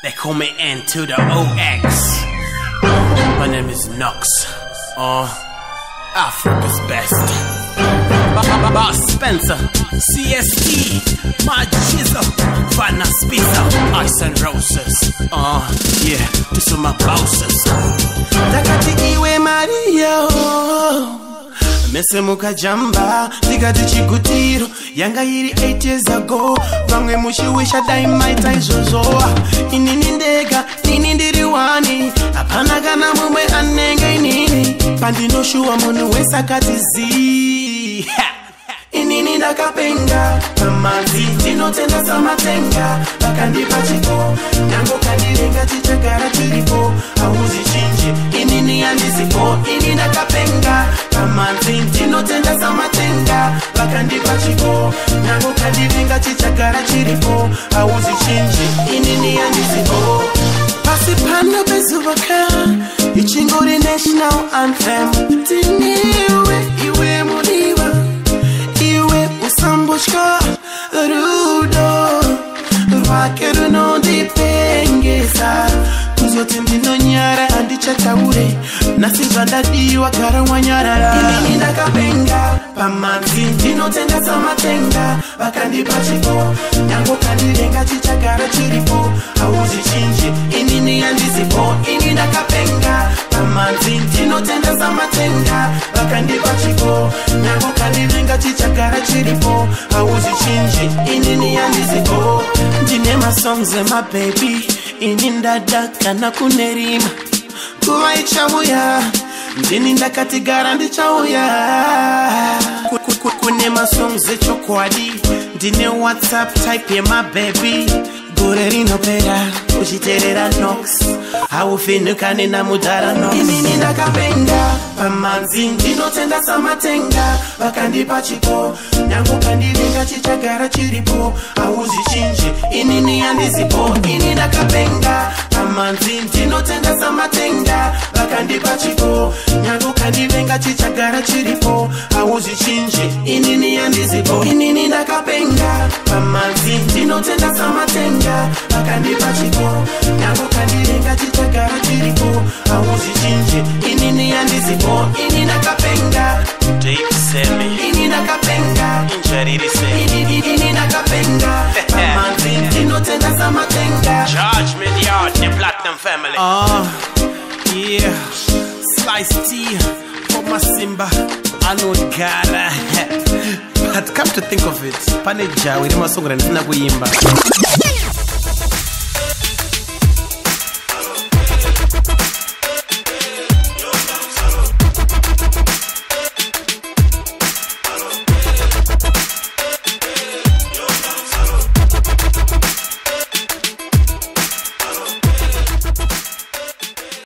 They call me N to the OX. My name is Knox. Africa's best. Boss Spencer, CST, my chisel, Vanna Spitzer, Ice and Roses. Yeah, this are my bosses. Takati iwe Mario. Mesemuka jamba, digati chikutiro. Yanga yiri 8 years ago. Vangwe mushiwisha dynamite izozoa. Inini ndega, nini ndiriwani. Apana gana mumwe anenge inini. Pandino shuwa munu wesa katizi. Inini ndakapenga. Mamanzi, tino tenda samatenga. Bakandi pachiko. Nyango kandirenga chichakara chiripo. Auzi chinji, inini andisipo. Inini ndakapenga. Mamanzi, tino tenda samatenga. Bakandi pachiko. Nyango kandirenga chichakara chiripo. Auzi chinji, inini andisipo. Pasipanda bezubaka. Ichingori national anthem. Tiniwe, iwe mudiva. Iwe usambushka. Rudo. Rwakeru no dipengesa. Kuzote ndino nyara andichata ure. Nasizanda diwa karawa nyara. Inini ndakapenga. Pamanzi ndino tenda samatenga. Bakandi pachiko. Nyango kandirenga chichakara chiripo. Auzi chinji. Inini andisipo. Inini ndakapenga. Pamanzi ndino tenda samatenga. Bakandi pachiko. Nyango kandirenga chichakara chiripo. Auzi chinji. Inini andisipo. Ndine songs and my baby. Ininda daka na kunerima. Kuwa ichahuya. Ndininda katigara ndichahuya. Kune songs chokwadi. Ndine WhatsApp type ya my baby. Gorerino pera. Uchiterera Knox. Haufinuka nina mudara Knox. Inini ndakapenga. Pamanzi ndino tenda samatenga. Bakandi pachiko. Nyango kandirenga chichagara chiripo. Auzi chinji. Inini andisipo. Inini ndakapenga. Pamanzi ndino tenda samatenga. Bakandi pachiko. Nyango kandirenga chichagara chiripo. Auzi chinji. Inini andisipo. Inini ndakapenga. Pamanzi ndino tenda samatenga. Bakandi pachiko. Nyango kandirenga chichagara chiripo. Auzi chinji. Inini andisipo. Inini ndakapenga. Deep semi. Inini ndakapenga. Injariri se. Inini ndakapenga. Pamanzi ndino tenda samatenga. Charge me the art, the platinum family. Yeah. Slice T for my Simba. I know gara. But come to think of it, Paneja with my song and Naguimba.